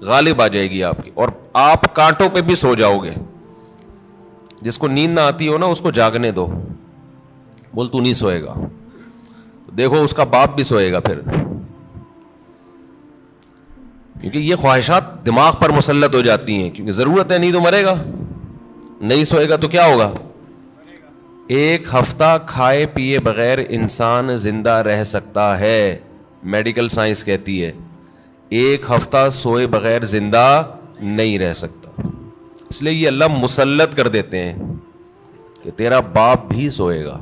غالب آ جائے گی آپ کی, اور آپ کانٹوں پہ بھی سو جاؤ گے. جس کو نیند نہ آتی ہو نا اس کو جاگنے دو, بول تو نہیں سوئے گا, دیکھو اس کا باپ بھی سوئے گا پھر, کیونکہ یہ خواہشات دماغ پر مسلط ہو جاتی ہیں, کیونکہ ضرورت ہے, نہیں تو مرے گا, نہیں سوئے گا تو کیا ہوگا. ایک ہفتہ کھائے پیے بغیر انسان زندہ رہ سکتا ہے, میڈیکل سائنس کہتی ہے. ایک ہفتہ سوئے بغیر زندہ نہیں رہ سکتا. اس لیے یہ اللہ مسلط کر دیتے ہیں کہ تیرا باپ بھی سوئے گا.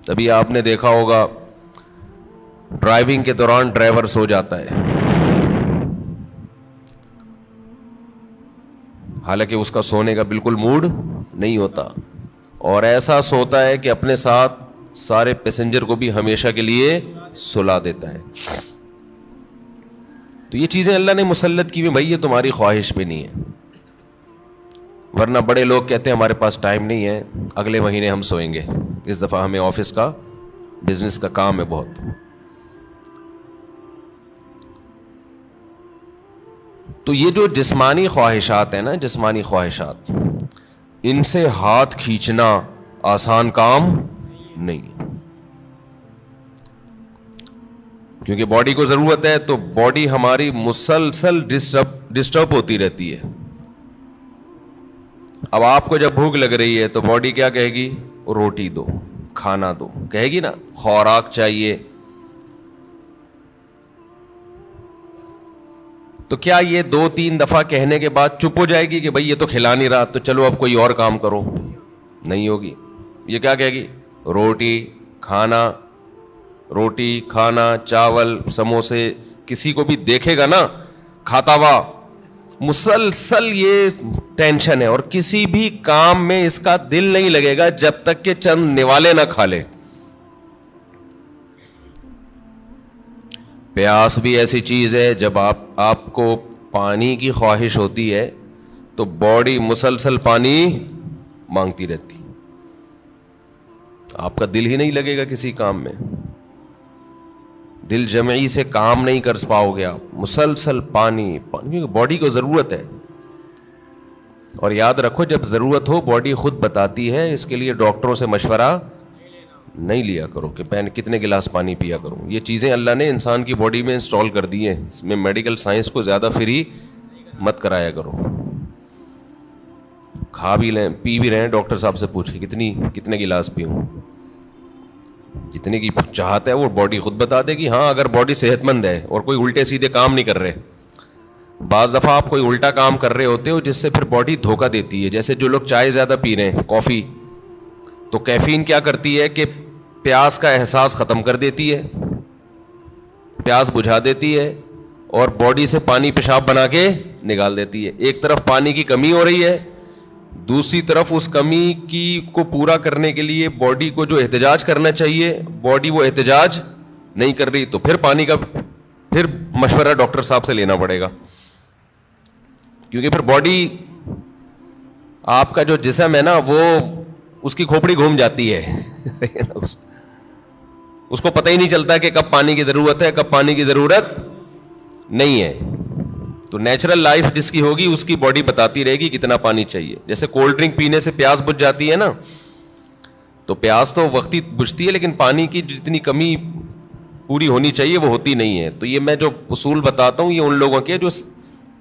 تبھی آپ نے دیکھا ہوگا ڈرائیونگ کے دوران ڈرائیور سو جاتا ہے, حالانکہ اس کا سونے کا بالکل موڈ نہیں ہوتا, اور ایسا سوتا ہے کہ اپنے ساتھ سارے پیسنجر کو بھی ہمیشہ کے لیے سلا دیتا ہے. تو یہ چیزیں اللہ نے مسلط کی ہوئی, بھائی یہ تمہاری خواہش پہ نہیں ہے. ورنہ بڑے لوگ کہتے ہیں ہمارے پاس ٹائم نہیں ہے, اگلے مہینے ہم سوئیں گے, اس دفعہ ہمیں آفس کا بزنس کا کام ہے بہت. تو یہ جو جسمانی خواہشات ہیں نا, جسمانی خواہشات, ان سے ہاتھ کھینچنا آسان کام نہیں ہے, کیونکہ باڈی کو ضرورت ہے, تو باڈی ہماری مسلسل ڈسٹرب ہوتی رہتی ہے. اب آپ کو جب بھوک لگ رہی ہے تو باڈی کیا کہے گی, روٹی دو, کھانا دو, کہے گی نا, خوراک چاہیے. تو کیا یہ 2-3 دفعہ کہنے کے بعد چپ ہو جائے گی کہ بھائی یہ تو کھلا نہیں رہا تو چلو اب کوئی اور کام کرو؟ نہیں ہوگی. یہ کیا کہے گی, روٹی کھانا, روٹی کھانا, چاول, سموسے. کسی کو بھی دیکھے گا نا کھاتا ہوا, مسلسل یہ ٹینشن ہے, اور کسی بھی کام میں اس کا دل نہیں لگے گا جب تک کہ چند نوالے نہ کھا لے. پیاس بھی ایسی چیز ہے, جب آپ کو پانی کی خواہش ہوتی ہے تو باڈی مسلسل پانی مانگتی رہتی, آپ کا دل ہی نہیں لگے گا کسی کام میں, دل جمعی سے کام نہیں کر پاؤ گے آپ, مسلسل پانی پانی, باڈی کو ضرورت ہے. اور یاد رکھو جب ضرورت ہو باڈی خود بتاتی ہے, اس کے لیے ڈاکٹروں سے مشورہ نہیں لیا کرو کہ میں کتنے گلاس پانی پیا کروں. یہ چیزیں اللہ نے انسان کی باڈی میں انسٹال کر دی ہیں, اس میں میڈیکل سائنس کو زیادہ فری مت کرایا کرو. کھا بھی لیں پی بھی رہے ہیں, ڈاکٹر صاحب سے پوچھیں کتنے گلاس پیوں, جتنے کی چاہت ہے وہ باڈی خود بتا دے گی. ہاں اگر باڈی صحت مند ہے اور کوئی الٹے سیدھے کام نہیں کر رہے. بعض دفعہ آپ کوئی الٹا کام کر رہے ہوتے ہو جس سے پھر باڈی دھوکہ دیتی ہے, جیسے جو لوگ چائے زیادہ پی رہے ہیں, کافی, تو کیفین کیا کرتی ہے کہ پیاس کا احساس ختم کر دیتی ہے, پیاس بجھا دیتی ہے, اور باڈی سے پانی پیشاب بنا کے نکال دیتی ہے. ایک طرف پانی کی کمی ہو رہی ہے, دوسری طرف اس کمی کی کو پورا کرنے کے لیے باڈی کو جو احتجاج کرنا چاہیے باڈی وہ احتجاج نہیں کر رہی, تو پھر پانی کا پھر مشورہ ڈاکٹر صاحب سے لینا پڑے گا. کیونکہ پھر باڈی, آپ کا جو جسم ہے نا وہ اس کی کھوپڑی گھوم جاتی ہے اس کو پتہ ہی نہیں چلتا کہ کب پانی کی ضرورت ہے کب پانی کی ضرورت نہیں ہے. تو نیچرل لائف جس کی ہوگی اس کی باڈی بتاتی رہے گی کتنا پانی چاہیے. جیسے کولڈ ڈرنک پینے سے پیاس بجھ جاتی ہے نا, تو پیاس تو وقتی بجھتی ہے لیکن پانی کی جتنی کمی پوری ہونی چاہیے وہ ہوتی نہیں ہے. تو یہ میں جو اصول بتاتا ہوں یہ ان لوگوں کے جو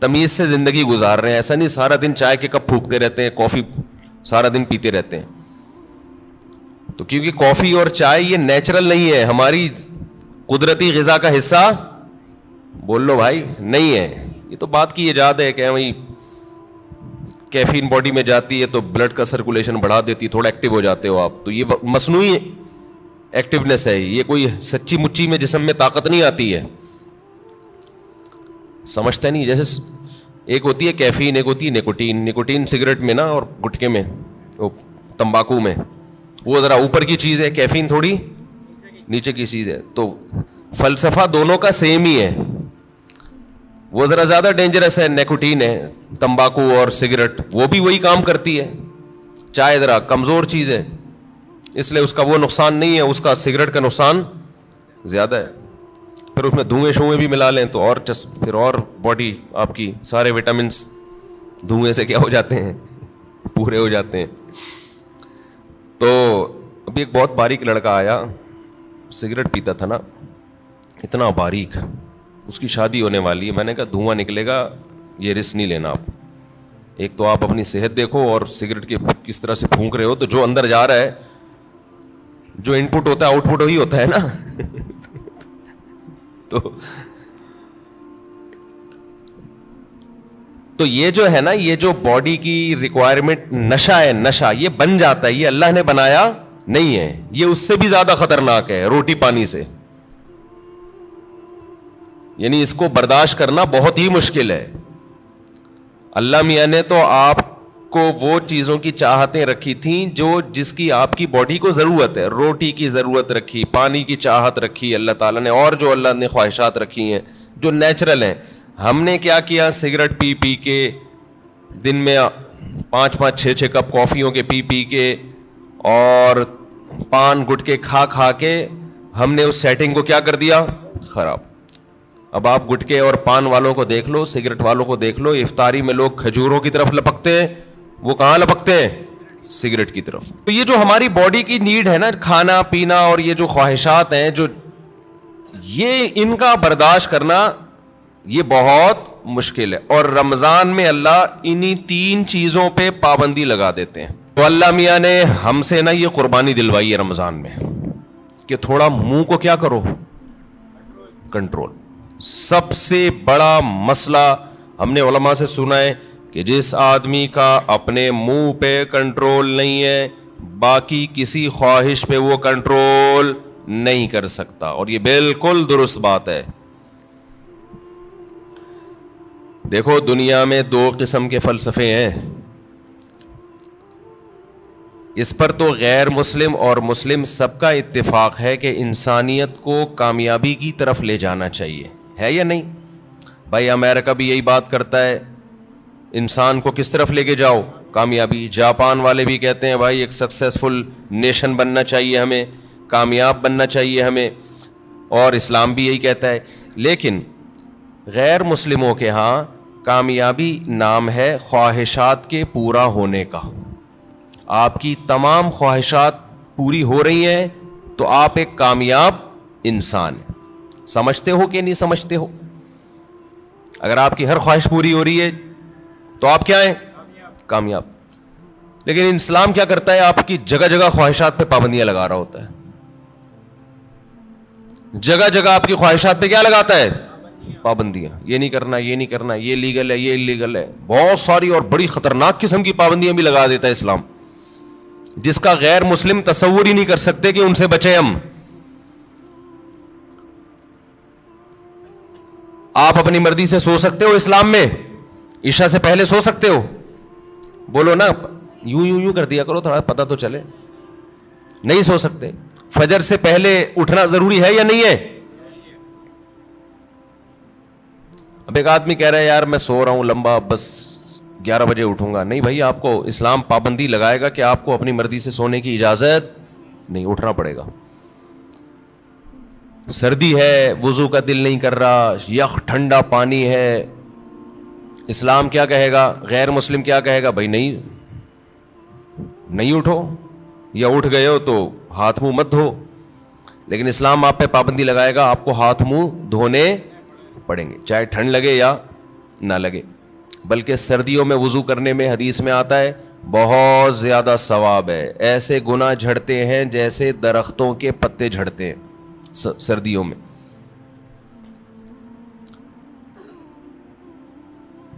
تمیز سے زندگی گزار رہے ہیں. ایسا نہیں سارا دن چائے کے کپ پھونکتے رہتے ہیں, کافی سارا دن پیتے رہتے ہیں. تو کیونکہ کافی اور چائے یہ نیچرل نہیں ہے, ہماری قدرتی غذا کا حصہ بول لو بھائی نہیں ہے. یہ تو بات کی ایجاد ہے کہ بھائی کیفین باڈی میں جاتی ہے تو بلڈ کا سرکولیشن بڑھا دیتی, تھوڑا ایکٹیو ہو جاتے ہو آپ. تو یہ مصنوعی ایکٹیونیس ہے, یہ کوئی سچی مچی میں جسم میں طاقت نہیں آتی ہے. سمجھتا نہیں, جیسے ایک ہوتی ہے کیفین, ایک ہوتی ہے نکوٹین. نکوٹین سگریٹ میں نا اور گٹکے میں, تمباکو میں, وہ ذرا اوپر کی چیز ہے, کیفین تھوڑی نیچے کی چیز ہے. تو فلسفہ دونوں کا سیم ہی ہے. وہ ذرا زیادہ ڈینجرس ہے نکوٹین ہے, تمباکو اور سگریٹ وہ بھی وہی کام کرتی ہے. چائے ذرا کمزور چیز ہے اس لیے اس کا وہ نقصان نہیں ہے, اس کا سگریٹ کا نقصان زیادہ ہے. پھر اس میں دھوئیں شوئیں بھی ملا لیں تو اور پھر اور باڈی آپ کی سارے وٹامنس دھوئیں سے کیا ہو جاتے ہیں, پورے ہو جاتے ہیں. تو ابھی ایک بہت باریک لڑکا آیا, سگریٹ پیتا تھا نا, اتنا باریک, اس کی شادی ہونے والی ہے. میں نے کہا دھواں نکلے گا, یہ رسک نہیں لینا آپ. ایک تو آپ اپنی صحت دیکھو, اور سگریٹ کے کس طرح سے پھونک رہے ہو, تو جو اندر جا رہا ہے, جو ان پٹ ہوتا ہے آؤٹ پٹ وہی ہوتا ہے نا. تو یہ جو ہے نا, یہ جو باڈی کی ریکوائرمنٹ نشہ ہے, نشہ یہ بن جاتا ہے, یہ اللہ نے بنایا نہیں ہے, یہ اس سے بھی زیادہ خطرناک ہے روٹی پانی سے. یعنی اس کو برداشت کرنا بہت ہی مشکل ہے. اللہ میاں نے تو آپ کو وہ چیزوں کی چاہتیں رکھی تھیں جو جس کی آپ کی باڈی کو ضرورت ہے. روٹی کی ضرورت رکھی, پانی کی چاہت رکھی اللہ تعالیٰ نے, اور جو اللہ نے خواہشات رکھی ہیں جو نیچرل ہیں. ہم نے کیا کیا, سگریٹ پی پی کے, دن میں 5-6 کپ کافیوں کے پی پی کے, اور پان گٹکے کھا کھا کے ہم نے اس سیٹنگ کو کیا کر دیا, خراب. اب آپ گٹکے اور پان والوں کو دیکھ لو, سگریٹ والوں کو دیکھ لو, افطاری میں لوگ کھجوروں کی طرف لپکتے ہیں, وہ کہاں لپکتے ہیں, سگریٹ کی طرف. تو یہ جو ہماری باڈی کی نیڈ ہے نا, کھانا پینا اور یہ جو خواہشات ہیں, جو یہ ان کا برداشت کرنا یہ بہت مشکل ہے. اور رمضان میں اللہ انہی 3 چیزوں پہ پابندی لگا دیتے ہیں. تو اللہ میاں نے ہم سے نا یہ قربانی دلوائی ہے رمضان میں کہ تھوڑا منہ کو کیا کرو, کنٹرول. سب سے بڑا مسئلہ ہم نے علماء سے سنا ہے کہ جس آدمی کا اپنے منہ پہ کنٹرول نہیں ہے, باقی کسی خواہش پہ وہ کنٹرول نہیں کر سکتا. اور یہ بالکل درست بات ہے. دیکھو دنیا میں 2 قسم کے فلسفے ہیں, اس پر تو غیر مسلم اور مسلم سب کا اتفاق ہے کہ انسانیت کو کامیابی کی طرف لے جانا چاہیے, ہے یا نہیں بھائی؟ امریکہ بھی یہی بات کرتا ہے, انسان کو کس طرف لے کے جاؤ, کامیابی. جاپان والے بھی کہتے ہیں بھائی ایک سکسیسفل نیشن بننا چاہیے ہمیں, کامیاب بننا چاہیے ہمیں, اور اسلام بھی یہی کہتا ہے. لیکن غیر مسلموں کے ہاں کامیابی نام ہے خواہشات کے پورا ہونے کا. آپ کی تمام خواہشات پوری ہو رہی ہیں تو آپ ایک کامیاب انسان ہیں. سمجھتے ہو کہ نہیں سمجھتے ہو؟ اگر آپ کی ہر خواہش پوری ہو رہی ہے تو آپ کیا ہیں, کامیاب. لیکن اسلام کیا کرتا ہے, آپ کی جگہ جگہ خواہشات پہ پابندیاں لگا رہا ہوتا ہے. جگہ جگہ آپ کی خواہشات پہ کیا لگاتا ہے, پابندیاں. یہ نہیں کرنا, یہ نہیں کرنا, یہ لیگل ہے, یہ انلیگل ہے, بہت ساری اور بڑی خطرناک قسم کی پابندیاں بھی لگا دیتا ہے اسلام, جس کا غیر مسلم تصور ہی نہیں کر سکتے کہ ان سے بچیں ہم. آپ اپنی مرضی سے سو سکتے ہو اسلام میں, عشاء سے پہلے سو سکتے ہو, بولو نا, یوں کر دیا کرو تھوڑا پتہ تو چلے. نہیں سو سکتے. فجر سے پہلے اٹھنا ضروری ہے یا نہیں ہے؟ اب ایک آدمی کہہ رہا ہے یار میں سو رہا ہوں لمبا, بس 11 بجے اٹھوں گا. نہیں بھائی, آپ کو اسلام پابندی لگائے گا کہ آپ کو اپنی مرضی سے سونے کی اجازت نہیں, اٹھنا پڑے گا. سردی ہے, وضو کا دل نہیں کر رہا, یخ ٹھنڈا پانی ہے, اسلام کیا کہے گا, غیر مسلم کیا کہے گا, بھائی نہیں اٹھو, یا اٹھ گئے ہو تو ہاتھ منہ مت دھو. لیکن اسلام آپ پہ پابندی لگائے گا, آپ کو ہاتھ منہ دھونے پڑیں گے, چاہے ٹھنڈ لگے یا نہ لگے. بلکہ سردیوں میں وضو کرنے میں حدیث میں آتا ہے بہت زیادہ ثواب ہے. ایسے گناہ جھڑتے ہیں جیسے درختوں کے پتے جھڑتے ہیں سردیوں میں.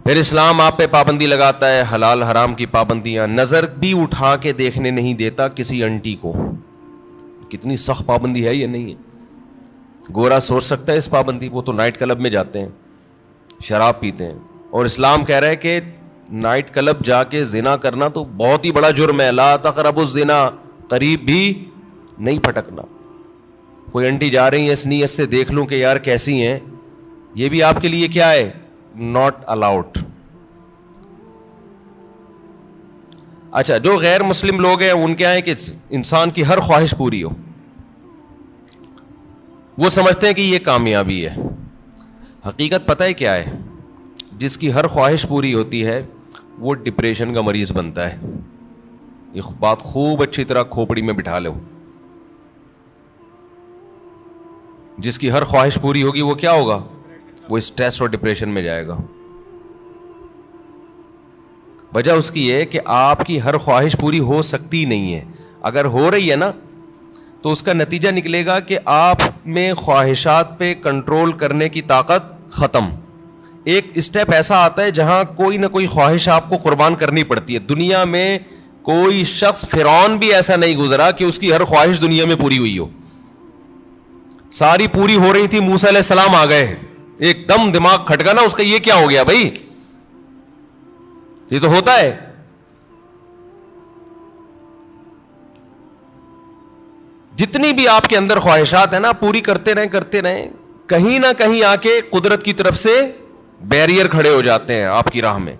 پھر اسلام آپ پہ پابندی لگاتا ہے حلال حرام کی پابندیاں. نظر بھی اٹھا کے دیکھنے نہیں دیتا کسی انٹی کو. کتنی سخت پابندی ہے یہ, نہیں ہے. گورا سوچ سکتا ہے اس پابندی کو, تو نائٹ کلب میں جاتے ہیں, شراب پیتے ہیں, اور اسلام کہہ رہا ہے کہ نائٹ کلب جا کے زنا کرنا تو بہت ہی بڑا جرم ہے. لا تقربوا الزنا, قریب بھی نہیں پھٹکنا. کوئی انٹی جا رہی ہیں اس نیت سے دیکھ لوں کہ یار کیسی ہیں, یہ بھی آپ کے لیے کیا ہے, ناٹ الاؤڈ. اچھا, جو غیر مسلم لوگ ہیں ان کیا ہے کہ انسان کی ہر خواہش پوری ہو. وہ سمجھتے ہیں کہ یہ کامیابی ہے. حقیقت پتہ ہے کیا ہے؟ جس کی ہر خواہش پوری ہوتی ہے وہ ڈپریشن کا مریض بنتا ہے. یہ بات خوب اچھی طرح کھوپڑی میں بٹھا لو. جس کی ہر خواہش پوری ہوگی وہ کیا ہوگا؟ وہ اسٹریس اور ڈپریشن میں جائے گا. وجہ اس کی ہے کہ آپ کی ہر خواہش پوری ہو سکتی نہیں ہے. اگر ہو رہی ہے نا تو اس کا نتیجہ نکلے گا کہ آپ میں خواہشات پہ کنٹرول کرنے کی طاقت ختم. ایک اسٹیپ ایسا آتا ہے جہاں کوئی نہ کوئی خواہش آپ کو قربان کرنی پڑتی ہے. دنیا میں کوئی شخص، فرعون بھی ایسا نہیں گزرا کہ اس کی ہر خواہش دنیا میں پوری ہوئی ہو. ساری پوری ہو رہی تھی، موسیٰ علیہ السلام آ گئے، ایک دم دماغ کھٹکا نا اس کا، یہ کیا ہو گیا بھائی؟ یہ تو ہوتا ہے. جتنی بھی آپ کے اندر خواہشات ہیں نا، پوری کرتے رہیں، کہیں نہ کہیں آ کے قدرت کی طرف سے بیریئر کھڑے ہو جاتے ہیں آپ کی راہ میں،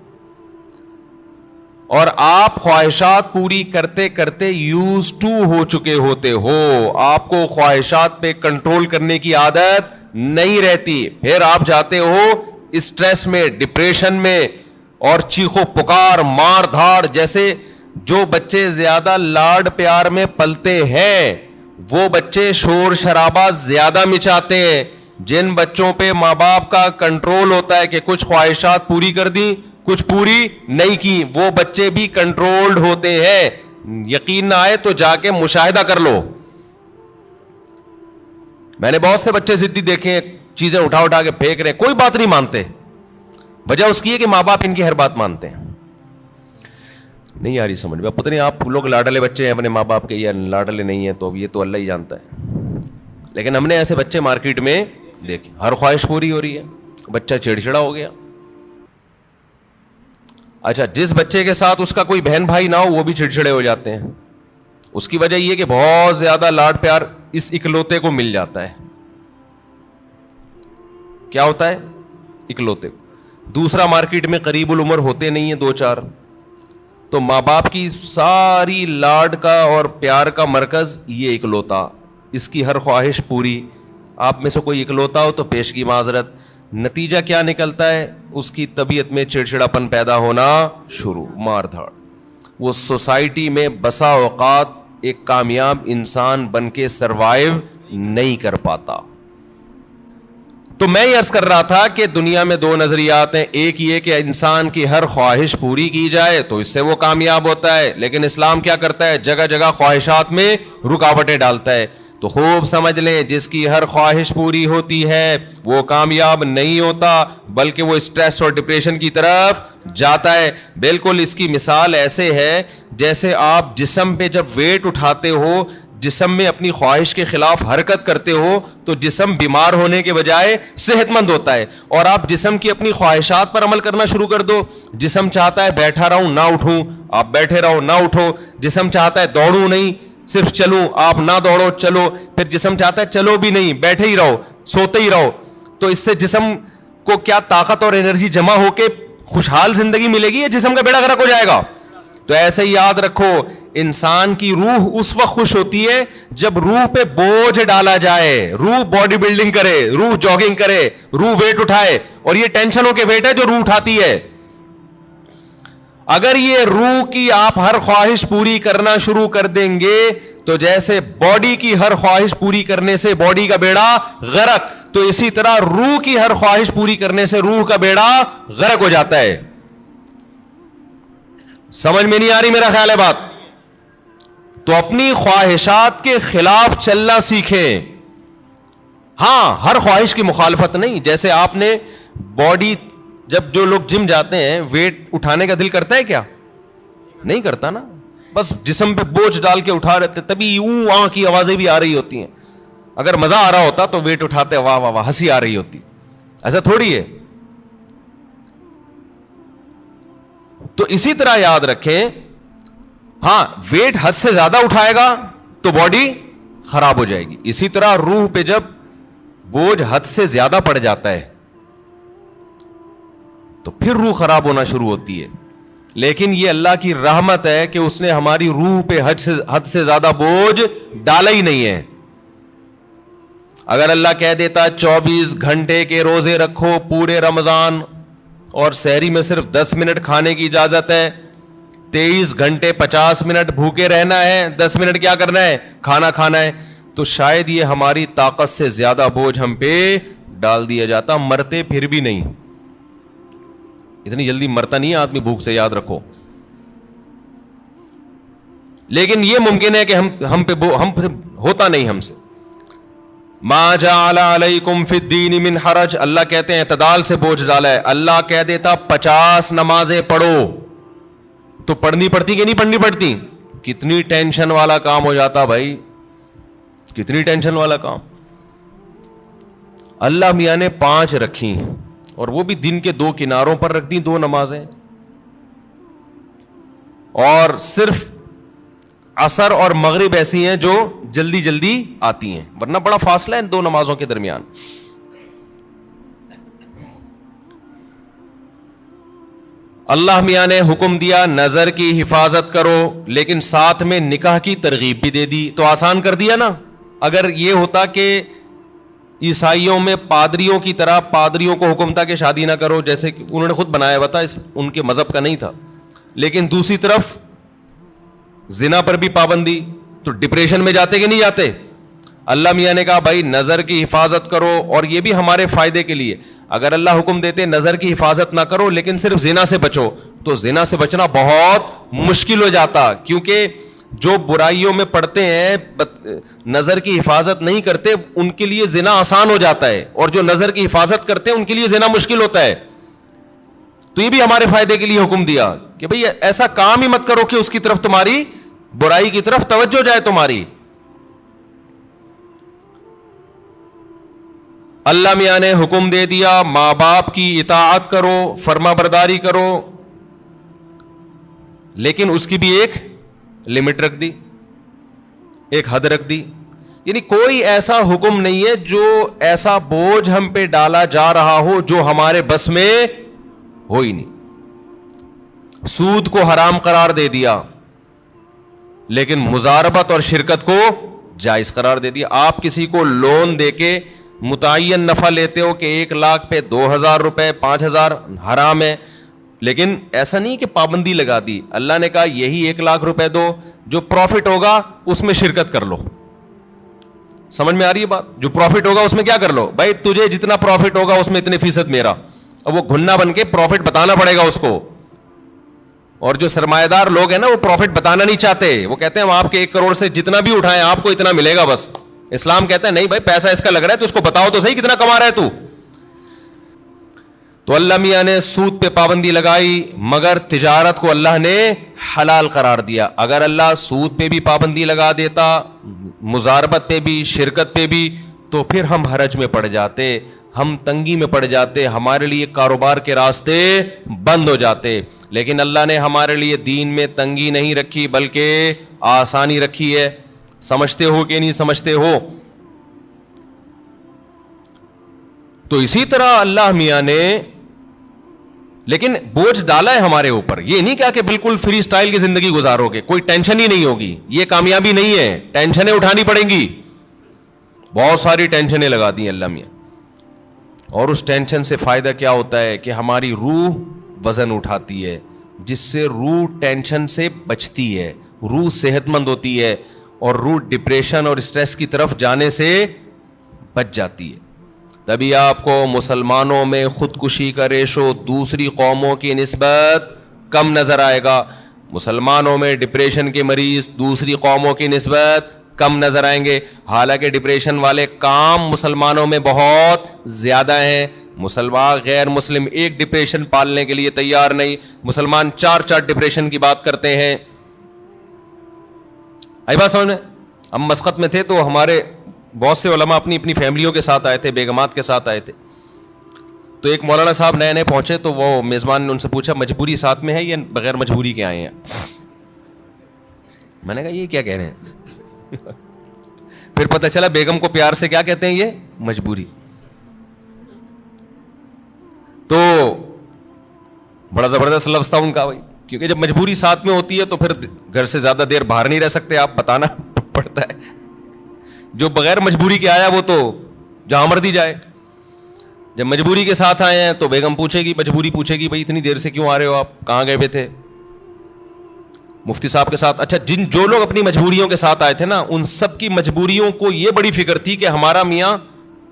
اور آپ خواہشات پوری کرتے کرتے یوز ٹو ہو چکے ہوتے ہو. آپ کو خواہشات پہ کنٹرول کرنے کی عادت نہیں رہتی. پھر آپ جاتے ہو اسٹریس میں، ڈپریشن میں، اور چیخو پکار، مار دھاڑ. جیسے جو بچے زیادہ لاڈ پیار میں پلتے ہیں وہ بچے شور شرابہ زیادہ مچاتے ہیں. جن بچوں پہ ماں باپ کا کنٹرول ہوتا ہے کہ کچھ خواہشات پوری کر دیں، کچھ پوری نہیں کی، وہ بچے بھی کنٹرولڈ ہوتے ہیں. یقین نہ آئے تو جا کے مشاہدہ کر لو. میں نے بہت سے بچے ضدی دیکھے ہیں، چیزیں اٹھا کے پھینک رہے ہیں، کوئی بات نہیں مانتے. وجہ اس کی ہے کہ ماں باپ ان کی ہر بات مانتے ہیں. نہیں آ رہی سمجھ میں؟ پتہ نہیں آپ لوگ لاڈلے بچے ہیں اپنے ماں باپ کے یا لاڈلے نہیں ہیں، تو یہ تو اللہ ہی جانتا ہے. لیکن ہم نے ایسے بچے مارکیٹ میں دیکھے، ہر خواہش پوری ہو رہی ہے، بچہ چڑچڑا ہو گیا. اچھا، جس بچے کے ساتھ اس کا کوئی بہن بھائی نہ ہو وہ بھی چڑچڑے ہو جاتے ہیں. اس کی وجہ یہ کہ بہت زیادہ لاڈ پیار اس اکلوتے کو مل جاتا ہے. کیا ہوتا ہے؟ اکلوتے. دوسرا مارکیٹ میں قریب العمر ہوتے نہیں ہیں، 2-4، تو ماں باپ کی ساری لاڈ کا اور پیار کا مرکز یہ اکلوتا. اس کی ہر خواہش پوری. آپ میں سے کوئی اکلوتا ہو تو پیش کی معذرت. نتیجہ کیا نکلتا ہے؟ اس کی طبیعت میں چڑچڑاپن پیدا ہونا شروع، مار دھاڑ. وہ سوسائٹی میں بسا اوقات ایک کامیاب انسان بن کے سروائیو نہیں کر پاتا. تو میں یہ عرض کر رہا تھا کہ دنیا میں 2 نظریات ہیں. ایک یہ کہ انسان کی ہر خواہش پوری کی جائے تو اس سے وہ کامیاب ہوتا ہے، لیکن اسلام کیا کرتا ہے؟ جگہ جگہ خواہشات میں رکاوٹیں ڈالتا ہے. تو خوب سمجھ لیں، جس کی ہر خواہش پوری ہوتی ہے وہ کامیاب نہیں ہوتا، بلکہ وہ اسٹریس اور ڈپریشن کی طرف جاتا ہے. بالکل اس کی مثال ایسے ہے جیسے آپ جسم پہ جب ویٹ اٹھاتے ہو، جسم میں اپنی خواہش کے خلاف حرکت کرتے ہو تو جسم بیمار ہونے کے بجائے صحت مند ہوتا ہے. اور آپ جسم کی اپنی خواہشات پر عمل کرنا شروع کر دو، جسم چاہتا ہے بیٹھا رہوں نہ اٹھوں، آپ بیٹھے رہو نہ اٹھو. جسم چاہتا ہے دوڑوں نہیں، صرف چلوں، آپ نہ دوڑو چلو. پھر جسم چاہتا ہے چلو بھی نہیں، بیٹھے ہی رہو، سوتے ہی رہو. تو اس سے جسم کو کیا طاقت اور انرجی جمع ہو کے خوشحال زندگی ملے گی یا جسم کا بیڑا غرق ہو جائے گا؟ تو ایسے ہی یاد رکھو، انسان کی روح اس وقت خوش ہوتی ہے جب روح پہ بوجھ ڈالا جائے، روح باڈی بلڈنگ کرے، روح جاگنگ کرے، روح ویٹ اٹھائے. اور یہ ٹینشنوں کے ویٹ ہے جو روح اٹھاتی ہے. اگر یہ روح کی آپ ہر خواہش پوری کرنا شروع کر دیں گے تو جیسے باڈی کی ہر خواہش پوری کرنے سے باڈی کا بیڑا غرق، تو اسی طرح روح کی ہر خواہش پوری کرنے سے روح کا بیڑا غرق ہو جاتا ہے. سمجھ میں نہیں آ رہی میرا خیال ہے بات؟ تو اپنی خواہشات کے خلاف چلنا سیکھیں. ہاں، ہر خواہش کی مخالفت نہیں. جیسے آپ نے باڈی، جب جو لوگ جم جاتے ہیں ویٹ اٹھانے کا دل کرتا ہے کیا؟ نہیں کرتا نا. بس جسم پہ بوجھ ڈال کے اٹھا رہتے، تبھی اوں آں کی آوازیں بھی آ رہی ہوتی ہیں. اگر مزہ آ رہا ہوتا تو ویٹ اٹھاتے واہ واہ واہ ہنسی آ رہی ہوتی. ایسا تھوڑی ہے. تو اسی طرح یاد رکھیں، ہاں ویٹ حد سے زیادہ اٹھائے گا تو باڈی خراب ہو جائے گی. اسی طرح روح پہ جب بوجھ حد سے زیادہ پڑ جاتا ہے تو پھر روح خراب ہونا شروع ہوتی ہے. لیکن یہ اللہ کی رحمت ہے کہ اس نے ہماری روح پہ حد سے زیادہ بوجھ ڈالا ہی نہیں ہے. اگر اللہ کہہ دیتا 24 گھنٹے کے روزے رکھو پورے رمضان اور سحری میں صرف 10 منٹ کھانے کی اجازت ہے, 23 گھنٹے 50 منٹ بھوکے رہنا ہے, 10 منٹ کیا کرنا ہے, کھانا کھانا ہے, تو شاید یہ ہماری طاقت سے زیادہ بوجھ ہم پہ ڈال دیا جاتا. مرتے پھر بھی نہیں, اتنی جلدی مرتا نہیں آدمی بھوک سے, یاد رکھو. لیکن یہ ممکن ہے کہ ہم پہ ہوتا نہیں ہم سے. ما جعل علیکم فی الدین من حرج, اللہ کہتے ہیں اعتدال سے بوجھ ڈالا ہے. اللہ کہہ دیتا 50 نمازیں پڑھو تو پڑھنی پڑتی کہ نہیں پڑھنی پڑتی؟ کتنی ٹینشن والا کام ہو جاتا بھائی, کتنی ٹینشن والا کام. اللہ میاں نے 5 رکھی, اور وہ بھی دن کے 2 کناروں پر رکھ دی 2 نمازیں, اور صرف عصر اور مغرب ایسی ہیں جو جلدی جلدی آتی ہیں, ورنہ بڑا فاصلہ ہے ان 2 نمازوں کے درمیان. اللہ میاں نے حکم دیا نظر کی حفاظت کرو, لیکن ساتھ میں نکاح کی ترغیب بھی دے دی, تو آسان کر دیا نا. اگر یہ ہوتا کہ عیسائیوں میں پادریوں کی طرح پادریوں کو حکم تھا کہ شادی نہ کرو, جیسے کہ انہوں نے خود بنایا ہوا تھا, ان کے مذہب کا نہیں تھا, لیکن دوسری طرف زنا پر بھی پابندی, تو ڈپریشن میں جاتے کہ نہیں جاتے؟ اللہ میاں نے کہا بھائی نظر کی حفاظت کرو, اور یہ بھی ہمارے فائدے کے لیے. اگر اللہ حکم دیتے نظر کی حفاظت نہ کرو لیکن صرف زنا سے بچو, تو زنا سے بچنا بہت مشکل ہو جاتا, کیونکہ جو برائیوں میں پڑتے ہیں نظر کی حفاظت نہیں کرتے ان کے لیے زنا آسان ہو جاتا ہے, اور جو نظر کی حفاظت کرتے ہیں ان کے لیے زنا مشکل ہوتا ہے. تو یہ بھی ہمارے فائدے کے لیے حکم دیا کہ بھئی ایسا کام ہی مت کرو کہ اس کی طرف تمہاری برائی کی طرف توجہ جائے تمہاری. اللہ میاں نے حکم دے دیا ماں باپ کی اطاعت کرو, فرما برداری کرو, لیکن اس کی بھی ایک لمٹ رکھ دی, ایک حد رکھ دی. یعنی کوئی ایسا حکم نہیں ہے جو ایسا بوجھ ہم پہ ڈالا جا رہا ہو جو ہمارے بس میں ہو ہی نہیں. سود کو حرام قرار دے دیا, لیکن مزاربت اور شرکت کو جائز قرار دے دیا. آپ کسی کو لون دے کے متعین نفع لیتے ہو کہ 1 لاکھ پہ 2,000 روپے 5,000 حرام ہے, لیکن ایسا نہیں کہ پابندی لگا دی. اللہ نے کہا یہی 1 لاکھ روپے دو, جو پروفٹ ہوگا اس میں شرکت کر لو. سمجھ میں آ رہی ہے بات؟ جو پروفٹ ہوگا اس میں کیا کر لو, بھائی تجھے جتنا پروفٹ ہوگا اس میں اتنے فیصد میرا. اور وہ گھننا بن کے پروفٹ بتانا پڑے گا اس کو. اور جو سرمایہ دار لوگ ہیں نا وہ پروفٹ بتانا نہیں چاہتے, وہ کہتے ہیں ہم آپ کے 1 کروڑ سے جتنا بھی اٹھائیں آپ کو اتنا ملے گا بس. اسلام کہتا ہے نہیں بھائی پیسہ اس کا لگ رہا ہے تو اس کو بتاؤ تو صحیح کتنا کما رہا ہے تو. تو اللہ میاں نے سود پہ پابندی لگائی, مگر تجارت کو اللہ نے حلال قرار دیا. اگر اللہ سود پہ بھی پابندی لگا دیتا, مزاربت پہ بھی, شرکت پہ بھی, تو پھر ہم حرج میں پڑ جاتے, ہم تنگی میں پڑ جاتے, ہمارے لیے کاروبار کے راستے بند ہو جاتے. لیکن اللہ نے ہمارے لیے دین میں تنگی نہیں رکھی بلکہ آسانی رکھی ہے. سمجھتے ہو کہ نہیں سمجھتے ہو؟ تو اسی طرح اللہ میاں نے لیکن بوجھ ڈالا ہے ہمارے اوپر. یہ نہیں کہا کہ بالکل فری سٹائل کی زندگی گزارو گے, کوئی ٹینشن ہی نہیں ہوگی. یہ کامیابی نہیں ہے, ٹینشنیں اٹھانی پڑیں گی. بہت ساری ٹینشنیں لگا دی اللہ میاں, اور اس ٹینشن سے فائدہ کیا ہوتا ہے کہ ہماری روح وزن اٹھاتی ہے, جس سے روح ٹینشن سے بچتی ہے, روح صحت مند ہوتی ہے, اور روح ڈپریشن اور اسٹریس کی طرف جانے سے بچ جاتی ہے. تبھی آپ کو مسلمانوں میں خودکشی کا ریشو دوسری قوموں کی نسبت کم نظر آئے گا. مسلمانوں میں ڈپریشن کے مریض دوسری قوموں کی نسبت کم نظر آئیں گے, حالانکہ ڈپریشن والے کام مسلمانوں میں بہت زیادہ ہیں. مسلمان غیر مسلم ایک ڈپریشن پالنے کے لیے تیار نہیں, مسلمان 4 ڈپریشن کی بات کرتے ہیں. آئی بات سمجھ میں؟ ہم مسقط میں تھے تو ہمارے بہت سے علماء اپنی اپنی فیملیوں کے ساتھ آئے تھے, بیگمات کے ساتھ آئے تھے. تو ایک مولانا صاحب نئے نئے پہنچے تو وہ میزبان نے ان سے پوچھا مجبوری ساتھ میں ہے یا بغیر مجبوری کے آئے ہیں؟ میں نے کہا یہ کیا کہہ رہے ہیں؟ پھر پتہ چلا بیگم کو پیار سے کیا کہتے ہیں, یہ مجبوری. تو بڑا زبردست لفظ تھا ان کا بھائی, کیونکہ جب مجبوری ساتھ میں ہوتی ہے تو پھر گھر سے زیادہ دیر باہر نہیں رہ سکتے, آپ بتانا پڑتا ہے. جو بغیر مجبوری کے آیا وہ تو جہاں مرضی جائے. جب مجبوری کے ساتھ آئے ہیں تو بیگم پوچھے گی, مجبوری پوچھے گی بھائی اتنی دیر سے کیوں آ رہے ہو آپ, کہاں گئے ہوئے تھے مفتی صاحب کے ساتھ. اچھا جو لوگ اپنی مجبوریوں کے ساتھ آئے تھے نا, ان سب کی مجبوریوں کو یہ بڑی فکر تھی کہ ہمارا میاں,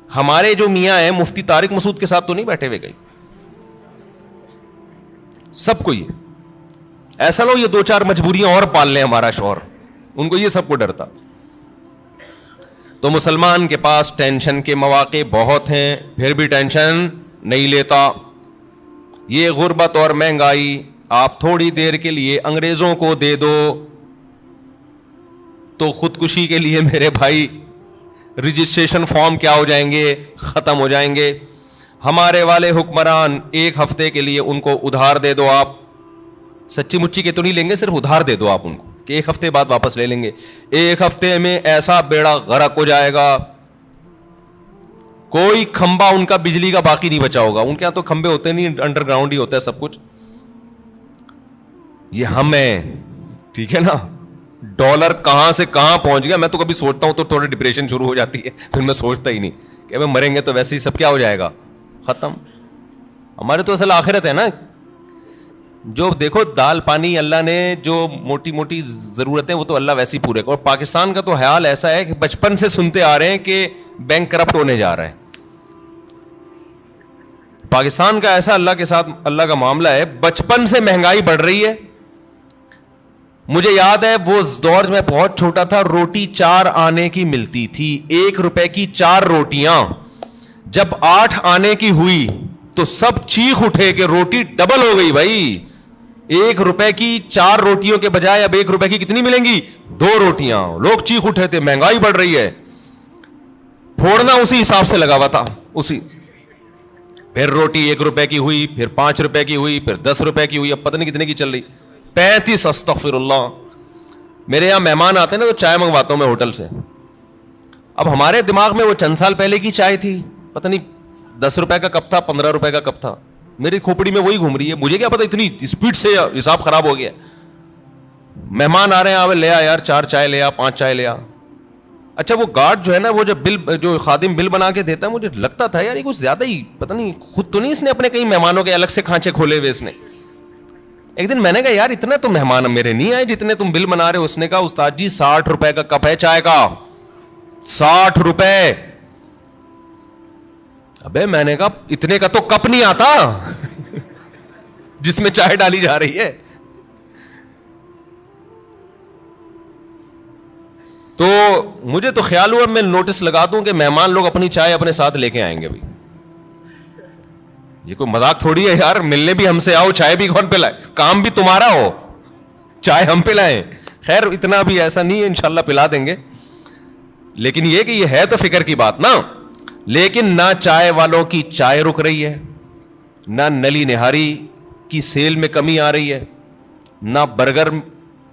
ہمارے جو میاں ہیں مفتی طارق مسعود کے ساتھ تو نہیں بیٹھے ہوئے گئے. سب کو یہ ایسا لو یہ 2-4 مجبوریاں اور پال لیں ہمارا شوہر, ان کو یہ سب کو ڈر تھا. تو مسلمان کے پاس ٹینشن کے مواقع بہت ہیں, پھر بھی ٹینشن نہیں لیتا. یہ غربت اور مہنگائی آپ تھوڑی دیر کے لیے انگریزوں کو دے دو تو خودکشی کے لیے میرے بھائی رجسٹریشن فارم کیا ہو جائیں گے, ختم ہو جائیں گے. ہمارے والے حکمران 1 ہفتے کے لیے ان کو ادھار دے دو آپ, سچی مچی کے تو نہیں لیں گے, صرف ادھار دے دو آپ ان کو کہ 1 ہفتے بعد واپس لے لیں گے. 1 ہفتے میں ایسا بیڑا غرق ہو جائے گا, کوئی کھمبا ان کا بجلی کا باقی نہیں بچا ہوگا. ان کے یہاں تو کھمبے ہوتے نہیں, انڈر گراؤنڈ ہی ہوتا ہے سب کچھ. یہ ہم ہیں, ٹھیک ہے نا. ڈالر کہاں سے کہاں پہنچ گیا, میں تو کبھی سوچتا ہوں تو تھوڑی ڈپریشن شروع ہو جاتی ہے, پھر میں سوچتا ہی نہیں کہ مریں گے تو ویسے ہی سب کیا ہو جائے گا, ختم. ہمارے تو اصل آخرت ہے نا. جو دیکھو دال پانی اللہ نے جو موٹی موٹی ضرورتیں وہ تو اللہ ویسے ہی پورے کر. اور پاکستان کا تو حال ایسا ہے کہ بچپن سے سنتے آ رہے ہیں کہ بینک کرپٹ ہونے جا رہا ہے. پاکستان کا ایسا اللہ کے ساتھ اللہ کا معاملہ ہے, بچپن سے مہنگائی بڑھ رہی ہے. مجھے یاد ہے وہ دور میں بہت چھوٹا تھا, روٹی 4 آنے کی ملتی تھی, 1 روپے کی 4 روٹیاں. جب 8 آنے کی ہوئی تو سب چیخ اٹھے کہ روٹی ڈبل ہو گئی بھائی. 1 روپے کی 4 روٹیوں کے بجائے اب 1 روپے کی کتنی ملیں گی, 2 روٹیاں. لوگ چیخ اٹھے تھے مہنگائی بڑھ رہی ہے. پھوڑنا اسی حساب سے لگا ہوا تھا, اسی. پھر روٹی 1 روپے کی ہوئی, پھر 5 روپے کی ہوئی, پھر 10 روپے کی ہوئی, اب پتہ نہیں کتنے کی چل رہی, 35. استغفر اللہ. میرے یہاں مہمان آتے ہیں نا تو چائے منگواتا ہوں میں ہوٹل سے. اب ہمارے دماغ میں وہ چند سال پہلے کی چائے تھی, پتہ نہیں 10 روپے کا کپ تھا, 15 روپے کا کپ تھا. میری کھوپڑی میں وہی گھوم رہی ہے, مجھے کیا پتا اتنی اسپیڈ سے حساب خراب ہو گیا. مہمان آ رہے ہیں, آوے لے آ یار 4 چائے لے آ, 5 چائے لے آ. اچھا وہ گارڈ جو ہے نا, وہ جو خادم بل بنا کے دیتا ہے, مجھے لگتا تھا یار یہ کچھ زیادہ ہی, پتہ نہیں خود تو نہیں اس نے اپنے کئی مہمانوں کے الگ سے کھانچے کھولے ہوئے اس نے. ایک دن میں نے کہا یار اتنا تو مہمان میرے نہیں آئے جتنے تم بل بنا رہے ہو. اس نے کہا استاد جی 60 روپے کا کپ ہے چائے کا, 60 روپے. ابے میں نے کہا اتنے کا تو کپ نہیں آتا جس میں چائے ڈالی جا رہی ہے. تو مجھے تو خیال ہوا میں نوٹس لگا دوں کہ مہمان لوگ اپنی چائے اپنے ساتھ لے کے آئیں گے. بھائی یہ کوئی مذاق تھوڑی ہے یار, ملنے بھی ہم سے آؤ, چائے بھی کون پلائے, کام بھی تمہارا ہو, چائے ہم پلائیں. خیر اتنا بھی ایسا نہیں ہے, انشاءاللہ پلا دیں گے. لیکن یہ کہ یہ ہے تو فکر کی بات نا. لیکن نہ چائے والوں کی چائے رک رہی ہے, نہ نلی نہاری کی سیل میں کمی آ رہی ہے, نہ برگر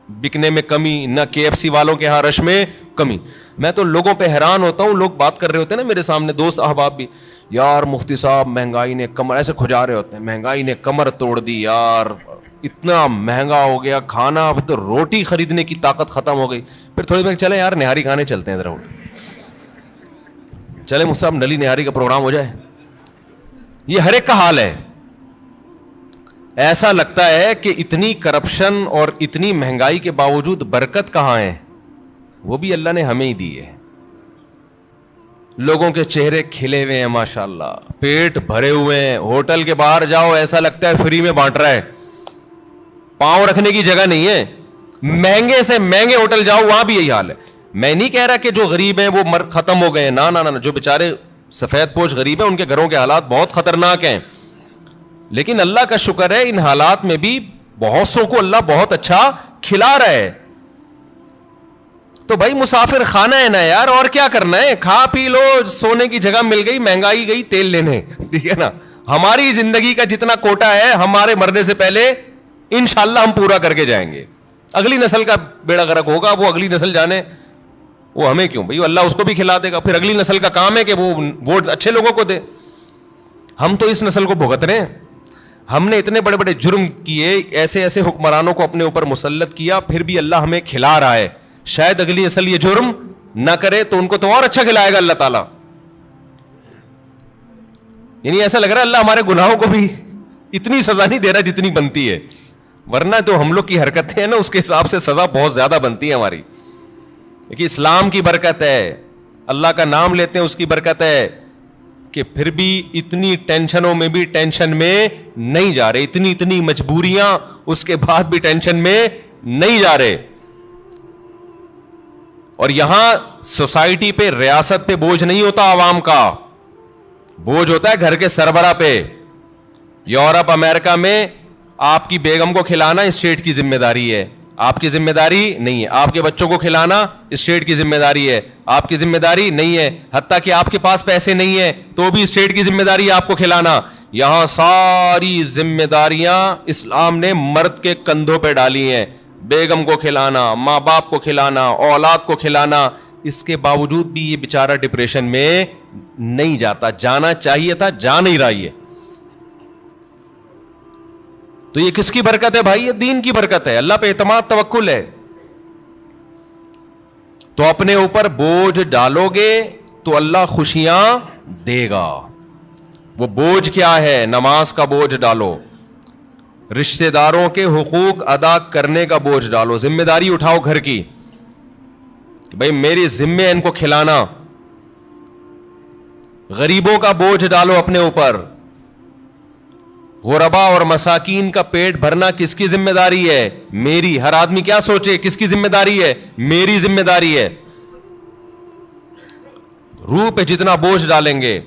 بکنے میں کمی, نہ KFC والوں کے ہاں رش میں کمی. میں تو لوگوں پہ حیران ہوتا ہوں, لوگ بات کر رہے ہوتے ہیں نا میرے سامنے, دوست احباب بھی, یار مفتی صاحب مہنگائی نے کمر, ایسے کھجا رہے ہوتے ہیں, مہنگائی نے کمر توڑ دی یار, اتنا مہنگا ہو گیا کھانا, اب تو روٹی خریدنے کی طاقت ختم ہو گئی. پھر تھوڑی دیر چلے یار نہاری کھانے چلتے ہیں ذرا, چلے مجھ صاحب نلی نہاری کا پروگرام ہو جائے. یہ ہر ایک کا حال ہے. ایسا لگتا ہے کہ اتنی کرپشن اور اتنی مہنگائی کے باوجود برکت کہاں ہے, وہ بھی اللہ نے ہمیں ہی دی ہے. لوگوں کے چہرے کھلے ہوئے ہیں ماشاءاللہ, پیٹ بھرے ہوئے ہیں. ہوٹل کے باہر جاؤ ایسا لگتا ہے فری میں بانٹ رہا ہے, پاؤں رکھنے کی جگہ نہیں ہے. مہنگے سے مہنگے ہوٹل جاؤ وہاں بھی یہی حال ہے. میں نہیں کہہ رہا کہ جو غریب ہیں وہ ختم ہو گئے ہیں, نہ, جو بیچارے سفید پوش غریب ہیں ان کے گھروں کے حالات بہت خطرناک ہیں. لیکن اللہ کا شکر ہے ان حالات میں بھی بہت سو کو اللہ بہت اچھا کھلا رہا ہے. تو بھائی مسافر خانہ ہے نا یار, اور کیا کرنا ہے, کھا پی لو, سونے کی جگہ مل گئی, مہنگائی گئی تیل لینے, ٹھیک ہے نا. ہماری زندگی کا جتنا کوٹا ہے ہمارے مرنے سے پہلے انشاءاللہ ہم پورا کر کے جائیں گے. اگلی نسل کا بیڑا غرق ہوگا, وہ اگلی نسل جانے, وہ ہمیں کیوں بھائی, اللہ اس کو بھی کھلا دے گا. پھر اگلی نسل کا کام ہے کہ وہ ووٹ اچھے لوگوں کو دے. ہم تو اس نسل کو بھگت رہے ہیں. ہم نے اتنے بڑے بڑے جرم کیے, ایسے ایسے حکمرانوں کو اپنے اوپر مسلط کیا, پھر بھی اللہ ہمیں کھلا رہا ہے. شاید اگلی نسل یہ جرم نہ کرے تو ان کو تو اور اچھا کھلائے گا اللہ تعالیٰ. یعنی ایسا لگ رہا ہے اللہ ہمارے گناہوں کو بھی اتنی سزا نہیں دے رہا جتنی بنتی ہے, ورنہ تو ہم لوگ کی حرکتیں ہیں نا اس کے حساب سے سزا بہت زیادہ بنتی ہے ہماری. کہ اسلام کی برکت ہے, اللہ کا نام لیتے ہیں اس کی برکت ہے, کہ پھر بھی اتنی ٹینشنوں میں بھی ٹینشن میں نہیں جا رہے, اتنی مجبوریاں اس کے بعد بھی ٹینشن میں نہیں جا رہے. اور یہاں سوسائٹی پہ, ریاست پہ بوجھ نہیں ہوتا عوام کا, بوجھ ہوتا ہے گھر کے سربراہ پہ. یورپ امریکہ میں آپ کی بیگم کو کھلانا اسٹیٹ کی ذمہ داری ہے, آپ کی ذمہ داری نہیں ہے. آپ کے بچوں کو کھلانا اسٹیٹ کی ذمہ داری ہے, آپ کی ذمہ داری نہیں ہے. حتیٰ کہ آپ کے پاس پیسے نہیں ہیں تو بھی اسٹیٹ کی ذمہ داری ہے آپ کو کھلانا. یہاں ساری ذمہ داریاں اسلام نے مرد کے کندھوں پہ ڈالی ہیں, بیگم کو کھلانا, ماں باپ کو کھلانا, اولاد کو کھلانا. اس کے باوجود بھی یہ بیچارہ ڈپریشن میں نہیں جاتا, جانا چاہیے تھا, جا نہیں رہا ہے. تو یہ کس کی برکت ہے بھائی؟ یہ دین کی برکت ہے, اللہ پہ اعتماد توکل ہے. تو اپنے اوپر بوجھ ڈالو گے تو اللہ خوشیاں دے گا. وہ بوجھ کیا ہے؟ نماز کا بوجھ ڈالو, رشتہ داروں کے حقوق ادا کرنے کا بوجھ ڈالو, ذمہ داری اٹھاؤ گھر کی, بھائی میری ذمہ ان کو کھلانا. غریبوں کا بوجھ ڈالو اپنے اوپر, غربا اور مساکین کا پیٹ بھرنا کس کی ذمہ داری ہے؟ میری. ہر آدمی کیا سوچے, کس کی ذمہ داری ہے؟ میری ذمہ داری ہے. روح پہ جتنا بوجھ ڈالیں گے